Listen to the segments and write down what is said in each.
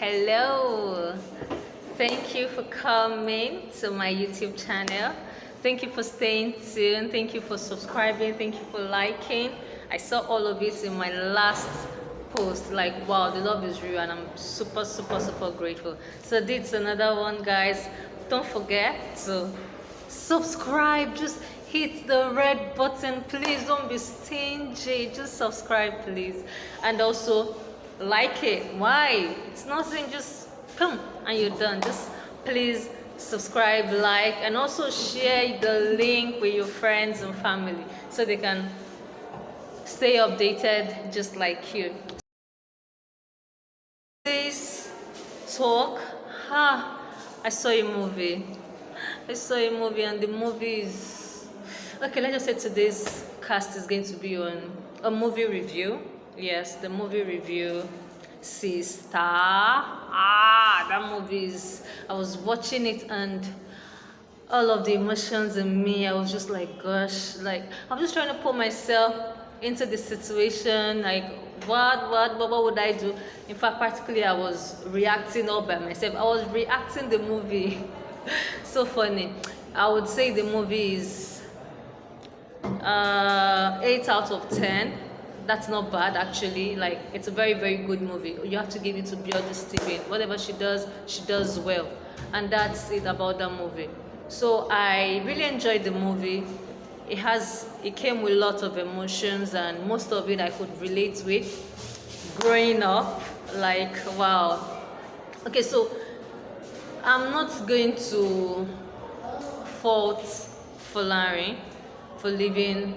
Hello, thank you for coming to my YouTube channel. Thank you for staying tuned. Thank you for subscribing. Thank you for liking. I saw all of it in my last post. Like, wow, the love is real, and I'm super grateful. So this another one, guys. Don't forget to subscribe. Just hit the red button, please. Don't be stingy. Just subscribe, please. And also like it. Why? It's nothing. Just come and you're done. Just please subscribe, like, and also share the link with your friends and family so they can stay updated just like you. This talk, I saw a movie. And the movie is okay. Let's just say today's cast is going to be on a movie review. Yes, the movie review, Sista. That movie is. I was watching it and all of the emotions in me. I was just like, gosh, like I'm just trying to put myself into the situation. Like, what would I do? In fact, practically, I was reacting all by myself. I was reacting the movie. So funny. I would say the movie is 8 out of 10. That's not bad, actually. Like, it's a very good movie. You have to give it to Biodu Steven. Whatever she does well, and that's it about that movie. So I really enjoyed the movie. It came with lots of emotions, and most of it I could relate with growing up. Like, wow. Okay, so I'm not going to fault Folari for leaving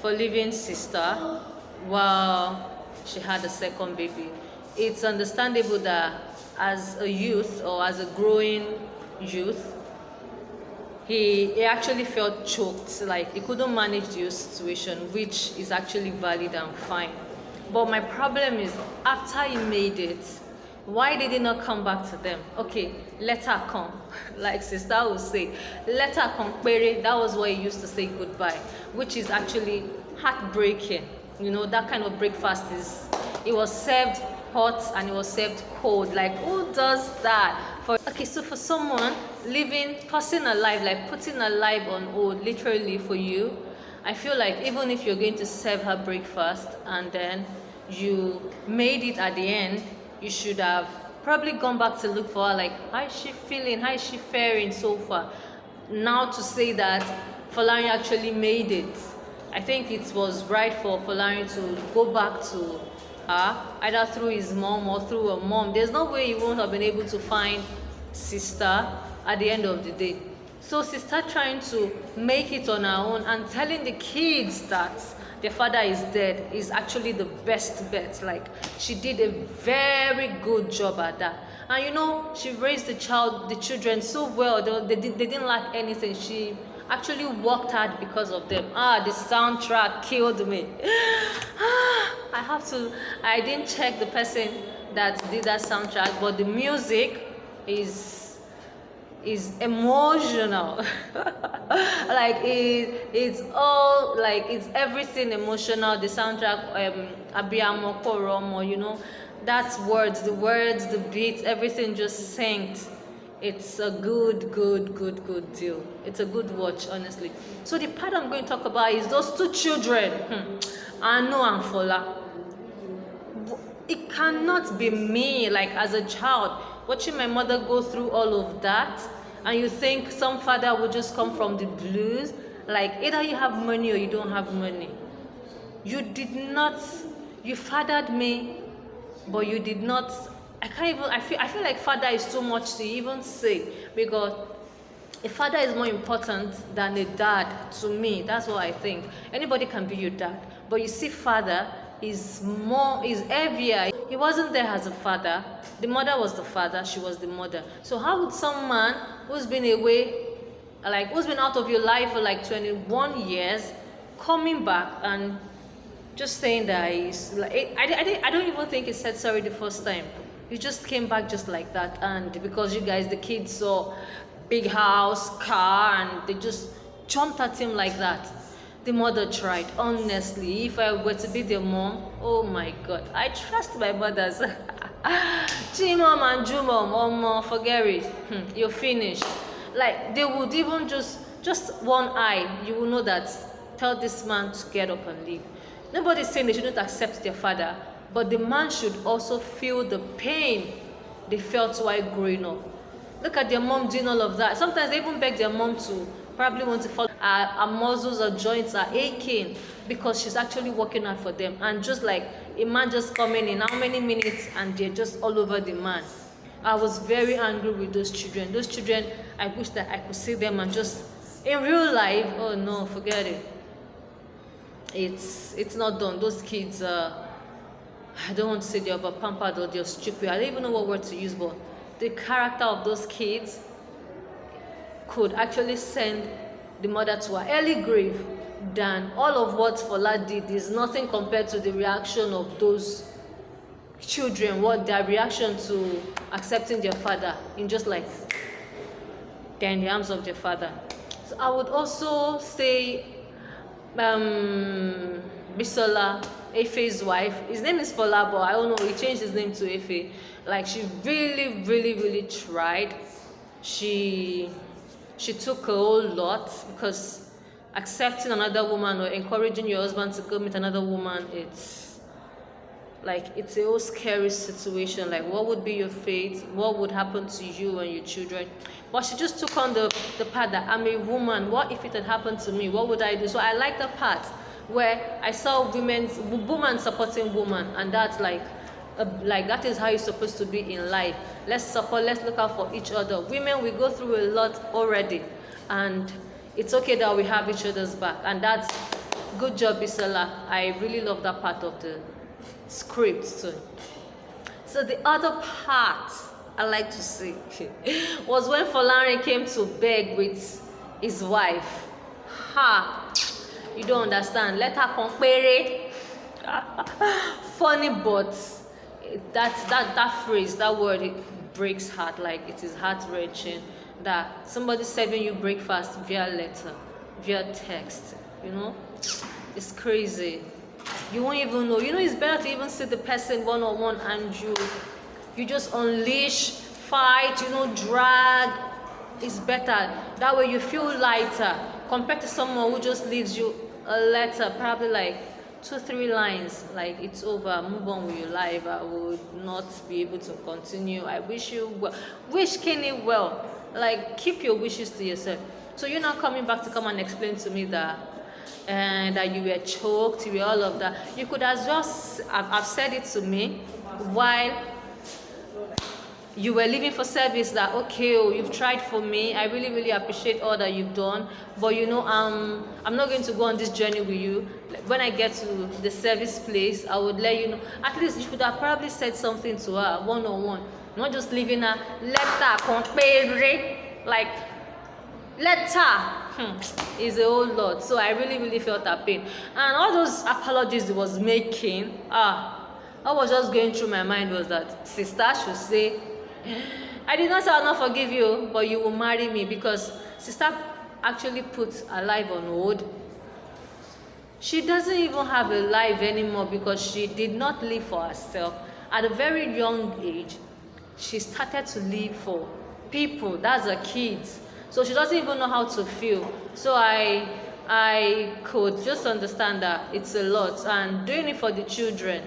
Sista while she had a second baby. It's understandable that as a youth or as a growing youth, he actually felt choked, like he couldn't manage the situation, which is actually valid and fine. But my problem is, after he made it, why did he not come back to them? Okay, let her come. Like Sister would say, let her come. That was what he used to say goodbye, which is actually heartbreaking. You know, that kind of breakfast it was served hot and it was served cold. Like, who does that? So for someone pausing a life, like putting a life on hold, literally for you, I feel like even if you're going to serve her breakfast and then you made it at the end, you should have probably gone back to look for her, like, how is she feeling? How is she faring so far? Now to say that Folari actually made it, I think it was right for Folari to go back to her, either through his mom or through her mom. There's no way he won't have been able to find Sister at the end of the day. So Sister trying to make it on her own and telling the kids that their father is dead is actually the best bet. Like, she did a very good job at that. And you know, she raised the children so well. They didn't lack anything. She actually worked hard because of them. The soundtrack killed me. I didn't check the person that did that soundtrack, but the music is emotional. Like, it's all, like, it's everything emotional. The soundtrack, Abiyamo Koromo, you know, that's the words, the beats, everything just synced. It's a good deal. It's a good watch, honestly. So the part I'm going to talk about is those two children, Anu and Fola. It cannot be me, like, as a child, watching my mother go through all of that, and you think some father would just come from the blues. Like, either you have money or you don't have money. You fathered me, but you did not. I feel like father is too much to even say, because a father is more important than a dad to me. That's what I think. Anybody can be your dad, but you see, father is heavier. He wasn't there as a father. The mother was the father, she was the mother. So how would someone who's been away, like who's been out of your life for like 21 years, coming back and just saying that he's like, I don't even think he said sorry the first time. He just came back just like that, and because you guys, the kids, saw big house, car, and they just jumped at him like that. The mother tried. Honestly, if I were to be the mom, oh my God, I trust my mothers. Chimom and Jumom, forget it. You're finished. Like they would even just one eye, you will know that. Tell this man to get up and leave. Nobody's saying they shouldn't accept their father, but the man should also feel the pain they felt while growing up. Look at their mom doing all of that. Sometimes they even beg their mom to probably want to follow. Our muscles or joints are aching because she's actually working hard for them. And just like a man just coming in how many minutes and they're just all over the man. I was very angry with those children. Those children, I wish that I could see them and just in real life. Oh no, forget it. It's not done. Those kids, I don't want to say they're over pampered or they're stupid. I don't even know what word to use, but the character of those kids could actually send the mother to her early grave than all of what Fola did is nothing compared to the reaction of those children, what their reaction to accepting their father in just like they're in the arms of their father. So I would also say Bisola, Efe's wife. His name is Fola, but I don't know, he changed his name to Efe. Like she really tried. She took a whole lot because accepting another woman or encouraging your husband to go meet another woman, it's a whole scary situation. Like what would be your fate? What would happen to you and your children? But she just took on the part that I'm a woman. What if it had happened to me? What would I do? So I like the part where I saw women supporting woman, and that's like that is how it's supposed to be in life. Let's support, let's look out for each other. Women, we go through a lot already, and it's okay that we have each other's back, and that's good job, Bisola. I really love that part of the script too. So the other part I like to see was when Folarin came to beg with his wife. You don't understand. Let her compare. Funny, but that phrase, that word, it breaks heart. Like it is heart-wrenching that somebody serving you breakfast via letter, via text. You know, it's crazy. You won't even know. You know, it's better to even see the person one-on-one and you just unleash, fight, drag. It's better. That way you feel lighter compared to someone who just leaves you a letter, probably like 2-3 lines, like it's over, move on with your life. I would not be able to continue. I wish you well. Wish Kenny well. Like keep your wishes to yourself. So you're not coming back to come and explain to me that that you were choked, you were all of that. You could as well have said it to me while you were leaving for service, that okay, you've tried for me, I really appreciate all that you've done, but I'm not going to go on this journey with you. Like, when I get to the service place, I would let you know. At least you should have probably said something to her one-on-one, not just leaving her letter compare, like letter is a whole lot. So I really felt that pain, and all those apologies he was making, I was just going through my mind was that sister should say, I did not say I'll not forgive you, but you will marry me, because sister actually put her life on hold. She doesn't even have a life anymore because she did not live for herself. At a very young age, she started to live for people. That's her kids. So she doesn't even know how to feel. So I could just understand that it's a lot, and doing it for the children.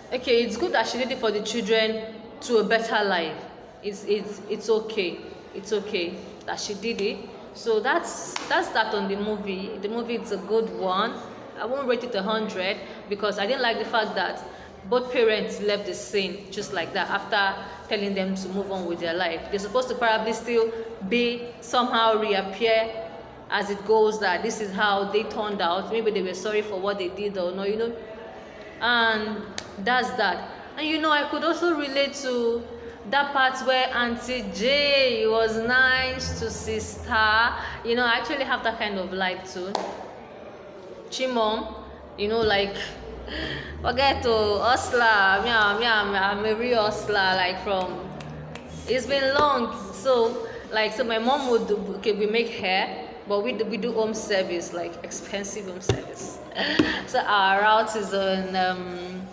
Okay, it's good that she did it for the children to a better life. It's okay. It's okay that she did it. So that's that on the movie. The movie is a good one. I won't rate it 100 because I didn't like the fact that both parents left the scene just like that after telling them to move on with their life. They're supposed to probably still somehow reappear as it goes, that this is how they turned out. Maybe they were sorry for what they did or no, and that's that. And I could also relate to that part where Auntie J was nice to sister. I actually have that kind of life too. Chimom, like forget to hustler. I'm a real hustler. Like it's been long. So my mom would do, okay, we make hair, but we do home service, like expensive home service. So our route is on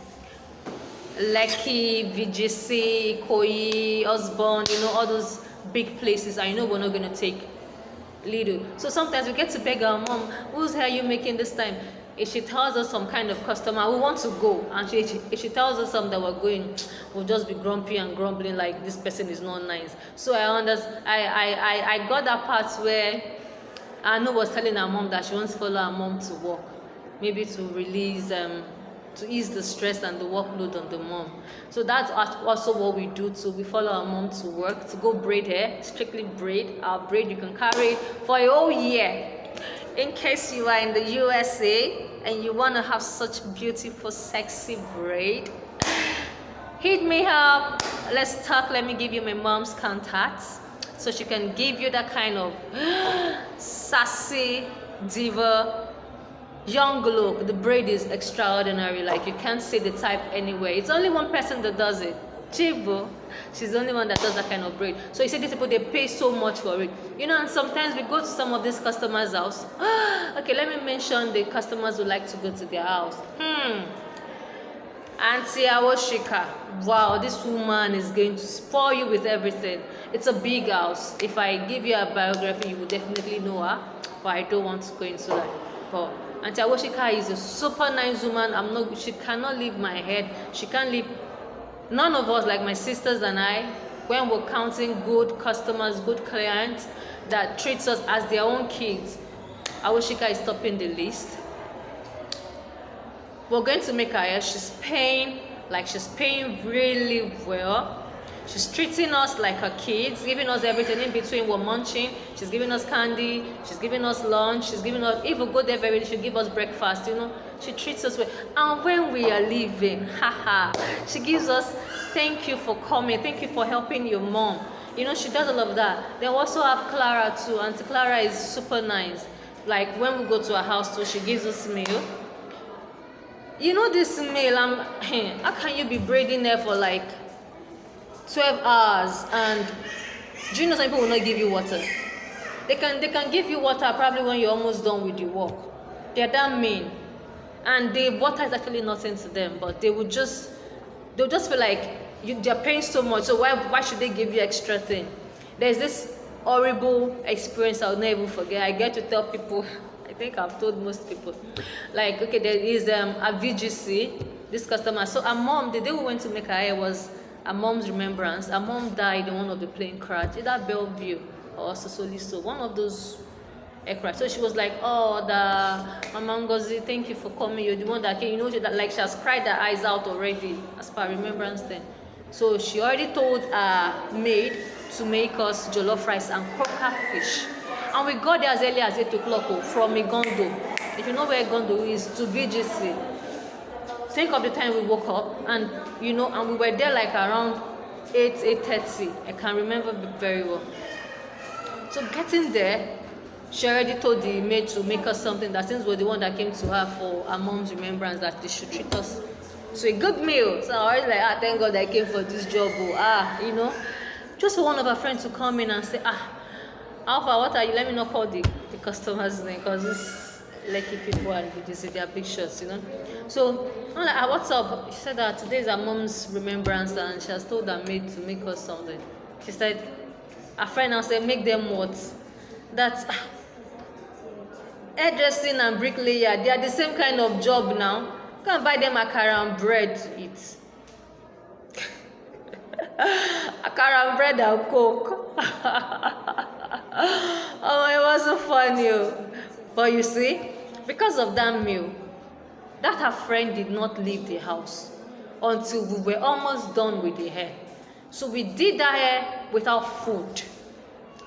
Lekki, VGC, Ikoyi, Osborne, all those big places. I know we're not going to take little. So sometimes we get to beg our mom, whose hair are you making this time? If she tells us some kind of customer, we want to go. And if she tells us some that we're going, we'll just be grumpy and grumbling like this person is not nice. So I got that part where Anu was telling her mom that she wants to follow her mom to work. Maybe to release, to ease the stress and the workload on the mom. So that's also what we do too. We follow our mom to work, to go braid hair, strictly braid. Our braid you can carry for a whole year. In case you are in the USA and you want to have such beautiful, sexy braid, hit me up. Let's talk. Let me give you my mom's contacts so she can give you that kind of sassy diva young look. The braid is extraordinary. Like, you can't see the type anywhere. It's only one person that does it. Chibo. She's the only one that does that kind of braid. So you see, these people, they pay so much for it. And sometimes we go to some of these customers' house. Okay, let me mention the customers who like to go to their house. Auntie Awoshika. Wow, this woman is going to spoil you with everything. It's a big house. If I give you a biography, you will definitely know her. But I don't want to go into that. But Auntie Awoshika is a super nice woman. She cannot leave my head. She can't leave. None of us, like my sisters and I, when we're counting good customers, good clients that treats us as their own kids, Awoshika is topping the list. We're going to make her hair. She's paying really well. She's treating us like her kids, giving us everything in between. We're munching. She's giving us candy. She's giving us lunch. She's giving us, if we go there very early, she'll give us breakfast. She treats us well. And when we are leaving, she gives us, thank you for coming. Thank you for helping your mom. She does all of that. Then we also have Clara too. Auntie Clara is super nice. Like, when we go to her house too, she gives us meal. This meal, how can you be braiding there for like 12 hours, and do you know some people will not give you water? They can give you water probably when you're almost done with the work. They're that mean, and the water is actually nothing to them, but they'll just feel like they're paying so much, so why should they give you extra thing? There's this horrible experience I'll never forget. I get to tell people, I think I've told most people, like, okay, there is a VGC, this customer. So our mom, the day we went to make her hair was her mom's remembrance. Her mom died in one of the plane crash, either Bellevue or Sosoliso, one of those aircraft. So she was like, oh, Mama Ngozi, thank you for coming. You're the one that came. She has cried her eyes out already as per remembrance then. So she already told her maid to make us jollof rice and croaker fish. And we got there as early as 8 o'clock from Igondo. If you know where Igondo is, to VGC. Think of the time we woke up, and and we were there like around 8:30. I can remember very well. So getting there, she already told the maid to make us something that, since we're the one that came to her for her mom's remembrance, that they should treat us to a good meal. So I was like, thank God I came for this job. Just for one of our friends to come in and say, Alpha, what are you? Let me not call the customer's name, because this lucky people and VGC, they are big shots, So I'm like, what's up? She said that today is her mom's remembrance and she has told her maid to make us something. She said, her friend now said, make them what? That hairdressing and bricklayer, they are the same kind of job now. Go and buy them akara and bread to eat. Akara and bread and coke. Oh, it wasn't funny. But you see, because of that meal, that her friend did not leave the house until we were almost done with the hair. So we did that hair without food,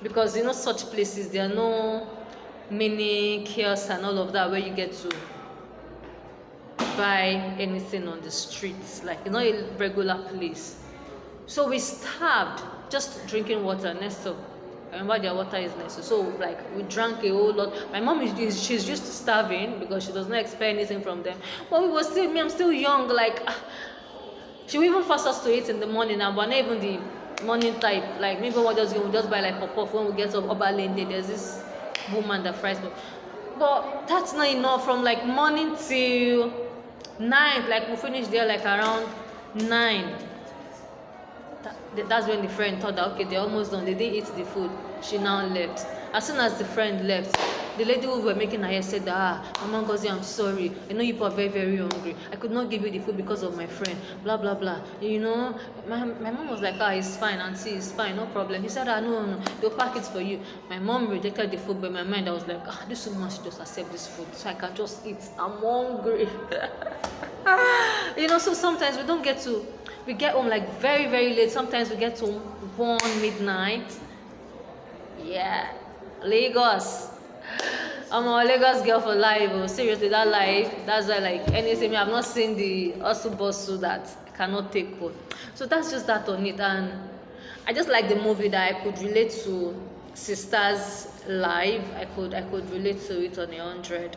because such places, there are no mini kiosks and all of that where you get to buy anything on the streets. Like, it's not a regular place. So we starved just drinking water. Nesto, I remember their water is nice. So like, we drank a whole lot. My mom she's used to starving because she does not expect anything from them. But I'm still young. Like, she will even force us to eat in the morning, and we're not even the morning type. Like, maybe we'll just buy like pop-off when we get to Obalende. There's this woman that fries. But that's not enough. From like morning till night, like we finish there like around 9. That's when the friend thought that okay, they're almost done. They didn't eat the food. She now left. As soon as the friend left, the lady who were making her hair said that, Mama Ngozi, I'm sorry. I know you people are very, very hungry. I could not give you the food because of my friend. Blah, blah, blah. You know, my mom was like, it's fine, auntie, it's fine, no problem. He said, no, they'll pack it for you. My mom rejected the food, but in my mind, I was like, this woman should just accept this food so I can just eat. I'm hungry. You know, so sometimes we get home like very, very late. Sometimes we get to 1 midnight. Yeah, Lagos. I'm a Lagos girl for life. Oh, seriously, that life. That's why, like, anything. I've not seen the hustle bustle that I cannot take home. So that's just that on it. And I just like the movie that I could relate to sisters' life. I could relate to it on 100.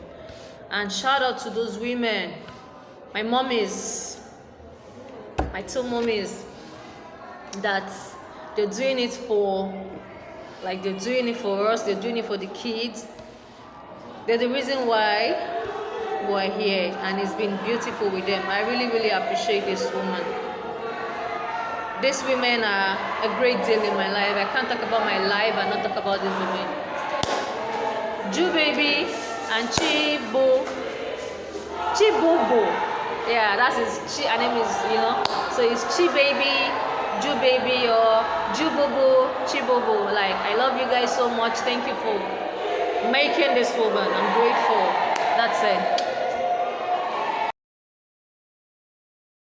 And shout out to those women. My mommies, my 2 mommies, that they're doing it for, like, they're doing it for us, they're doing it for the kids. They're the reason why we're here, and it's been beautiful with them. I really, really appreciate this woman. These women are a great deal in my life. I can't talk about my life and not talk about these women. Ju Baby and Chibobo. Yeah, that's her name is, so it's Chi Baby, Ju Baby, or Ju Bobo, Chi Bobo. Like, I love you guys so much. Thank you for making this woman. I'm grateful. That's it.